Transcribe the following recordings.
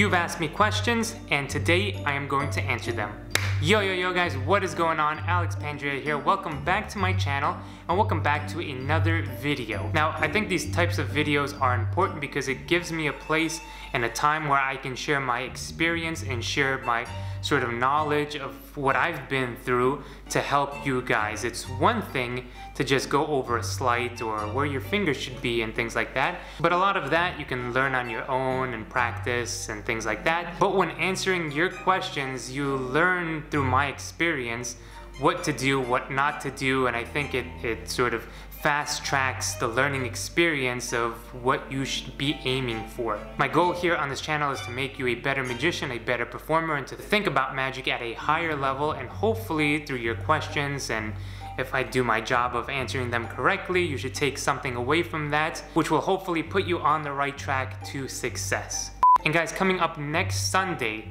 You've asked me questions, and today I am going to answer them. Yo guys, what is going on? Alex Pandrea here. Welcome back to my channel, and welcome back to another video. Now, I think these types of videos are important because it gives me a place and a time where I can share my experience and share my sort of knowledge of what I've been through to help you guys. It's one thing to just go over a sleight or where your fingers should be and things like that, but a lot of that you can learn on your own and practice and things like that. But when answering your questions, you learn through my experience what to do, what not to do, and I think it sort of fast tracks the learning experience of what you should be aiming for. My goal here on this channel is to make you a better magician, a better performer, and to think about magic at a higher level, and hopefully through your questions, and if I do my job of answering them correctly, you should take something away from that, which will hopefully put you on the right track to success. And guys, coming up next Sunday,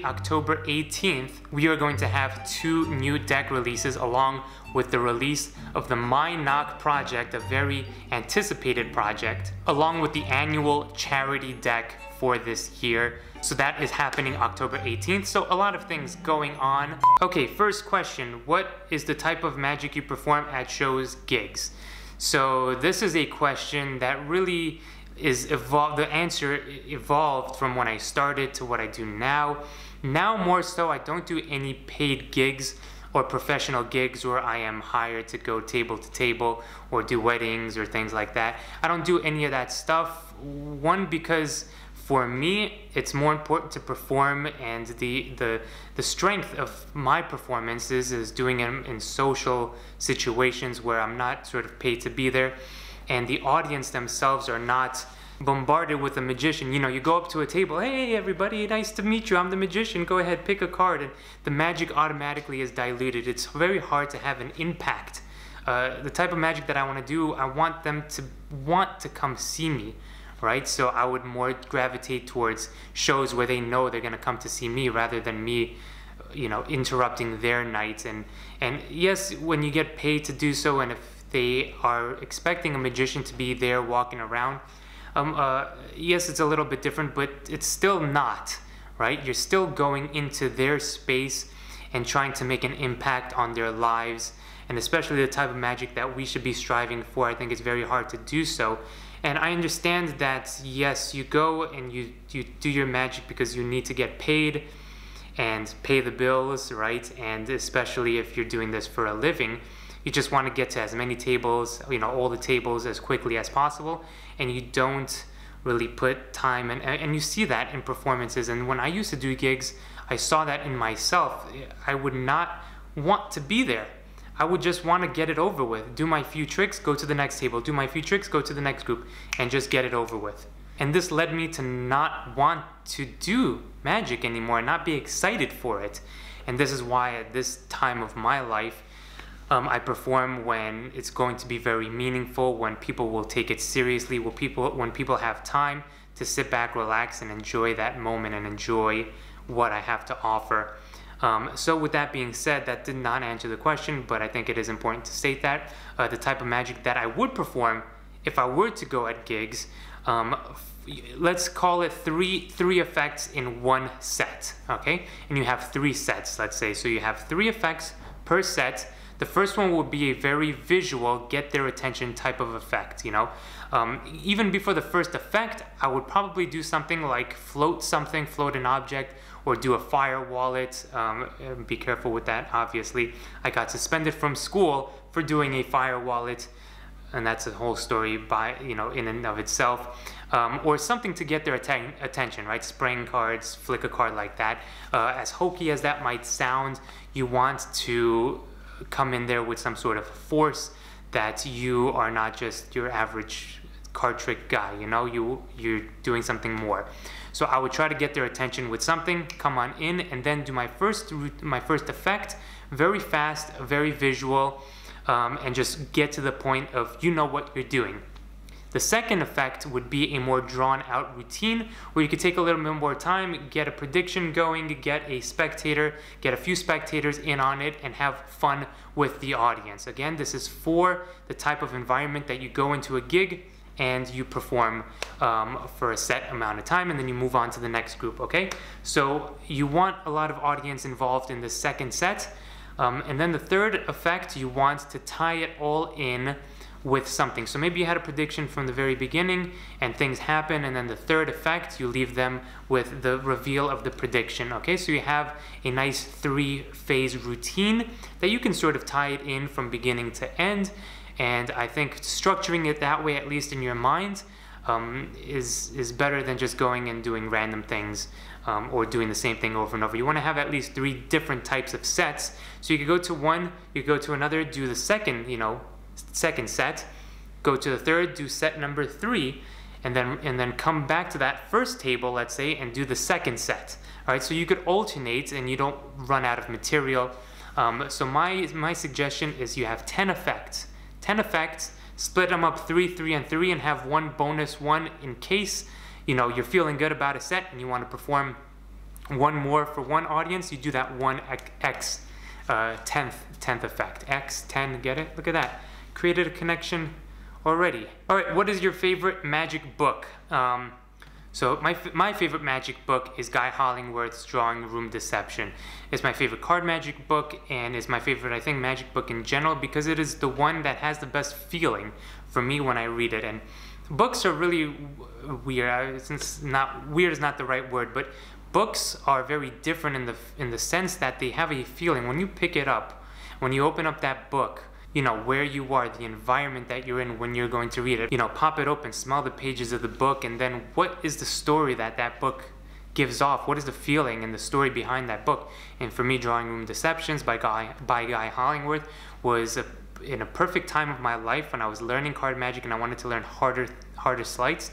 October 18th, we are going to have 2 new deck releases along with the release of the My Knock project, a very anticipated project, along with the annual charity deck for this year. So that is happening October 18th, so a lot of things going on. Okay, first question, what is the type of magic you perform at shows, gigs? So this is a question that really is evolved. The answer evolved from when I started to what I do now. Now more so, I don't do any paid gigs or professional gigs where I am hired to go table to table or do weddings or things like that. I don't do any of that stuff. One, because for me, it's more important to perform, and the strength of my performances is doing them in social situations where I'm not sort of paid to be there, and the audience themselves are not bombarded with a magician. You know, you go up to a table, hey everybody, nice to meet you, I'm the magician, go ahead, pick a card, and the magic automatically is diluted. It's very hard to have an impact. The type of magic that I want to do, I want them to want to come see me, right? So I would more gravitate towards shows where they know they're going to come to see me rather than me, you know, interrupting their night. And yes, when you get paid to do so, and if they are expecting a magician to be there walking around, yes, it's a little bit different, but it's still not, right? You're still going into their space and trying to make an impact on their lives, and especially the type of magic that we should be striving for. I think it's very hard to do so. And I understand that, yes, you go and you do your magic because you need to get paid and pay the bills, right? And especially if you're doing this for a living, you just want to get to as many tables, you know, all the tables as quickly as possible, and you don't really put time, and you see that in performances. And when I used to do gigs, I saw that in myself. I would not want to be there. I would just want to get it over with, do my few tricks, go to the next table, do my few tricks, go to the next group, and just get it over with. And this led me to not want to do magic anymore, not be excited for it. And this is why at this time of my life, I perform when it's going to be very meaningful, when people will take it seriously, when people have time to sit back, relax, and enjoy that moment and enjoy what I have to offer. So with that being said, that did not answer the question, but I think it is important to state that the type of magic that I would perform if I were to go at gigs, let's call it three effects in one set, okay? And you have 3 sets, let's say. So you have 3 effects per set. The first one will be a very visual, get their attention type of effect, you know. Even before the first effect, I would probably do something like float an object, or do a fire wallet. Be careful with that, obviously. I got suspended from school for doing a fire wallet, and that's a whole story by, you know, in and of itself. Or something to get their attention, right? Spraying cards, flick a card like that. As hokey as that might sound, you want to come in there with some sort of force, that you are not just your average card trick guy, you know, you're doing something more. So I would try to get their attention with something, come on in, and then do my first effect, very fast, very visual, and just get to the point of, you know what you're doing. The second effect would be a more drawn out routine where you could take a little bit more time, get a prediction going, get a few spectators in on it, and have fun with the audience. Again, this is for the type of environment that you go into a gig and you perform for a set amount of time, and then you move on to the next group, okay? So you want a lot of audience involved in the second set, and then the third effect, you want to tie it all in with something. So maybe you had a prediction from the very beginning and things happen, and then the third effect, you leave them with the reveal of the prediction, okay? So you have a nice 3-phase routine that you can sort of tie it in from beginning to end, and I think structuring it that way, at least in your mind, is better than just going and doing random things or doing the same thing over and over. You want to have at least 3 different types of sets. So you could go to one, you could go to another, do the second, second set, go to the third, do set number 3, and then come back to that first table, let's say, and do the second set. All right, so you could alternate and you don't run out of material. So my suggestion is you have 10 effects. 10 effects, split them up 3, 3, and 3, and have one bonus one in case you're feeling good about a set and you want to perform one more for one audience. You do that one X 10th effect. X 10, get it? Look at that. Created a connection already. All right, what is your favorite magic book? So my favorite magic book is Guy Hollingworth's Drawing Room Deception. It's my favorite card magic book, and is my favorite, I think, magic book in general, because it is the one that has the best feeling for me when I read it. And books are really weird. Weird is not the right word, but books are very different in the sense that they have a feeling. When you pick it up, when you open up that book, where you are, the environment that you're in when you're going to read it. Pop it open, smell the pages of the book, and then what is the story that book gives off? What is the feeling and the story behind that book? And for me, Drawing Room Deceptions by Guy Hollingworth was in a perfect time of my life when I was learning card magic and I wanted to learn harder sleights.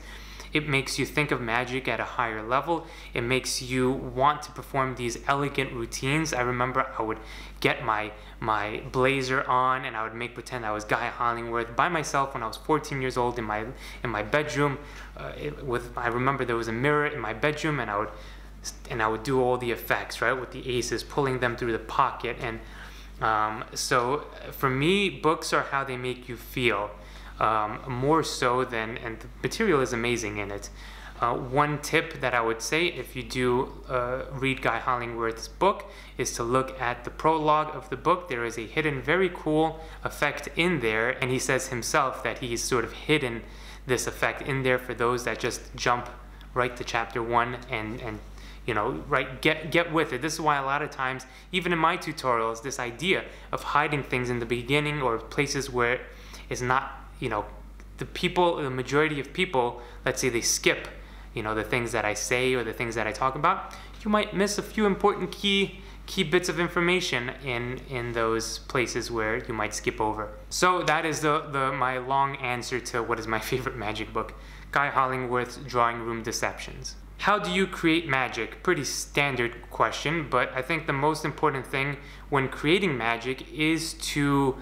It makes you think of magic at a higher level. It makes you want to perform these elegant routines. I remember I would get my blazer on and I would make pretend I was Guy Hollingworth by myself when I was 14 years old in my bedroom. I remember there was a mirror in my bedroom, and I would do all the effects, right, with the aces, pulling them through the pocket. And so for me, books are how they make you feel. More so than, and the material is amazing in it. One tip that I would say if you do read Guy Hollingworth's book is to look at the prologue of the book. There is a hidden, very cool effect in there, and he says himself that he's sort of hidden this effect in there for those that just jump right to chapter 1 and right, get with it. This is why a lot of times, even in my tutorials, this idea of hiding things in the beginning or places where it's not, the majority of people, let's say they skip, the things that I say or the things that I talk about, you might miss a few important key bits of information in those places where you might skip over. So that is my long answer to what is my favorite magic book, Guy Hollingworth's Drawing Room Deceptions. How do you create magic? Pretty standard question, but I think the most important thing when creating magic is to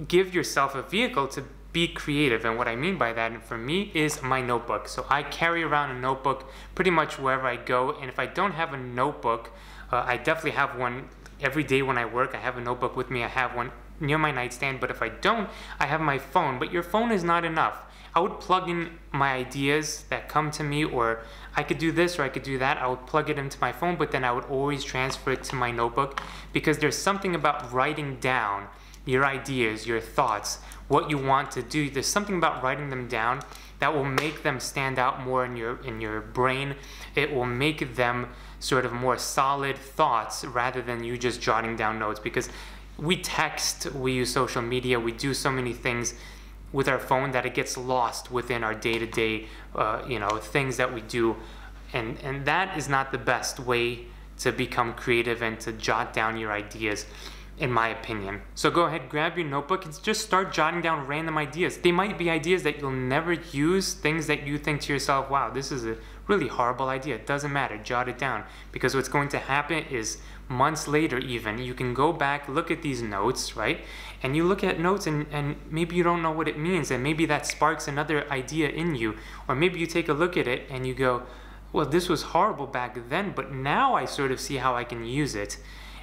give yourself a vehicle to be creative. And what I mean by that, for me, is my notebook. So I carry around a notebook pretty much wherever I go, and if I don't have a notebook, I definitely have one every day when I work. I have a notebook with me. I have one near my nightstand, but if I don't, I have my phone. But your phone is not enough. I would plug in my ideas that come to me, or I could do this or I could do that. I would plug it into my phone, but then I would always transfer it to my notebook, because there's something about writing down your ideas, your thoughts, what you want to do. There's something about writing them down that will make them stand out more in your brain. It will make them sort of more solid thoughts rather than you just jotting down notes, because we text, we use social media, we do so many things with our phone that it gets lost within our day-to-day things that we do, and that is not the best way to become creative and to jot down your ideas, in my opinion. So go ahead, grab your notebook and just start jotting down random ideas. They might be ideas that you'll never use, things that you think to yourself, wow, this is a really horrible idea. It doesn't matter, jot it down, because what's going to happen is months later even, you can go back, look at these notes, right? And you look at notes and maybe you don't know what it means, and maybe that sparks another idea in you. Or maybe you take a look at it and you go, well, this was horrible back then, but now I sort of see how I can use it.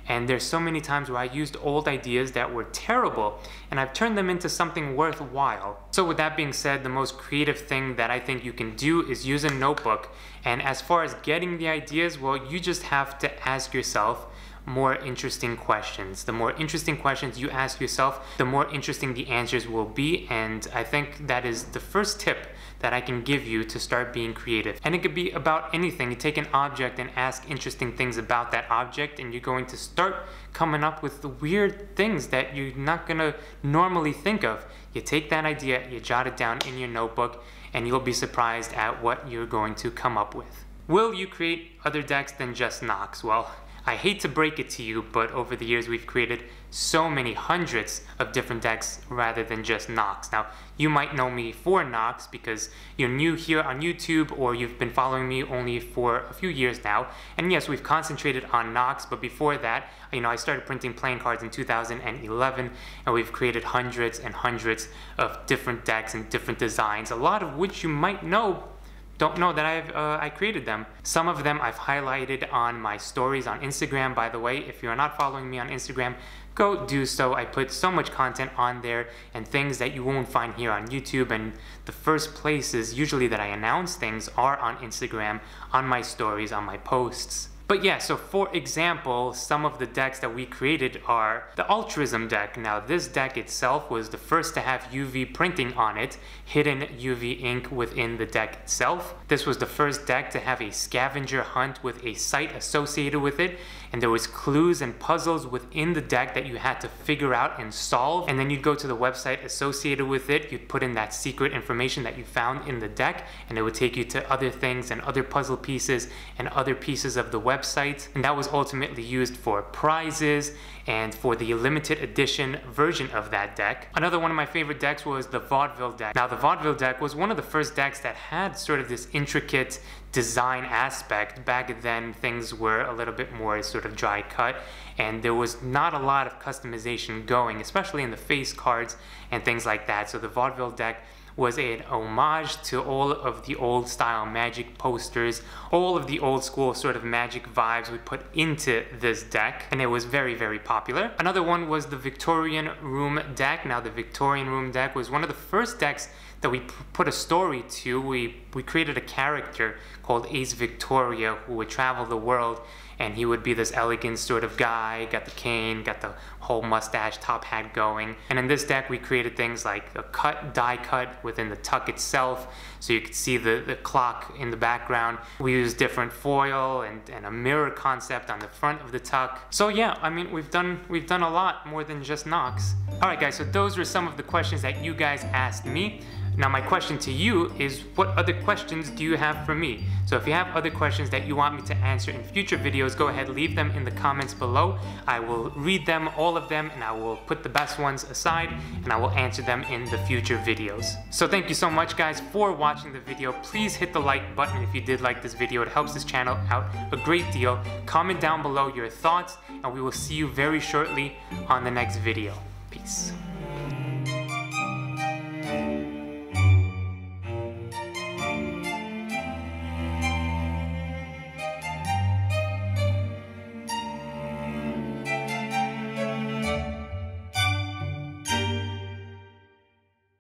And there's so many times where I used old ideas that were terrible and I've turned them into something worthwhile. So with that being said, the most creative thing that I think you can do is use a notebook. And as far as getting the ideas, well, you just have to ask yourself more interesting questions. The more interesting questions you ask yourself, the more interesting the answers will be. And I think that is the first tip that I can give you to start being creative. And it could be about anything. You take an object and ask interesting things about that object, and you're going to start coming up with the weird things that you're not gonna normally think of. You take that idea, you jot it down in your notebook, and you'll be surprised at what you're going to come up with. Will you create other decks than just Nox? Well, I hate to break it to you, but over the years we've created so many hundreds of different decks rather than just Nox. Now, you might know me for Nox because you're new here on YouTube or you've been following me only for a few years now. And yes, we've concentrated on Nox, but before that, I started printing playing cards in 2011, and we've created hundreds and hundreds of different decks and different designs, a lot of which you might don't know that I created them. Some of them I've highlighted on my stories on Instagram. By the way, if you're not following me on Instagram, go do so. I put so much content on there and things that you won't find here on YouTube, and the first places usually that I announce things are on Instagram, on my stories, on my posts. But yeah, so for example, some of the decks that we created are the Altruism deck. Now this deck itself was the first to have UV printing on it, hidden UV ink within the deck itself. This was the first deck to have a scavenger hunt with a site associated with it, and there was clues and puzzles within the deck that you had to figure out and solve, and then you'd go to the website associated with it, you'd put in that secret information that you found in the deck, and it would take you to other things and other puzzle pieces and other pieces of the website, and that was ultimately used for prizes and for the limited edition version of that deck. Another one of my favorite decks was the Vaudeville deck. Now the Vaudeville deck was one of the first decks that had sort of this intricate design aspect. Back then things were a little bit more sort of dry cut, and there was not a lot of customization going, especially in the face cards and things like that. So the Vaudeville deck was an homage to all of the old style Magic posters, all of the old school sort of Magic vibes we put into this deck, and it was very, very popular. Another one was the Victorian Room deck. Now the Victorian Room deck was one of the first decks that we put a story to. We created a character called Ace Victoria who would travel the world, and he would be this elegant sort of guy, got the cane, got the whole mustache, top hat going. And in this deck we created things like a die cut within the tuck itself, so you could see the clock in the background. We used different foil and a mirror concept on the front of the tuck. So yeah, I mean, we've done a lot more than just Nox. Alright guys, so those were some of the questions that you guys asked me. Now my question to you is, what other questions do you have for me? So if you have other questions that you want me to answer in future videos, go ahead, leave them in the comments below. I will read them, all of them, and I will put the best ones aside, and I will answer them in the future videos. So thank you so much guys for watching the video. Please hit the like button if you did like this video. It helps this channel out a great deal. Comment down below your thoughts, and we will see you very shortly on the next video. Peace.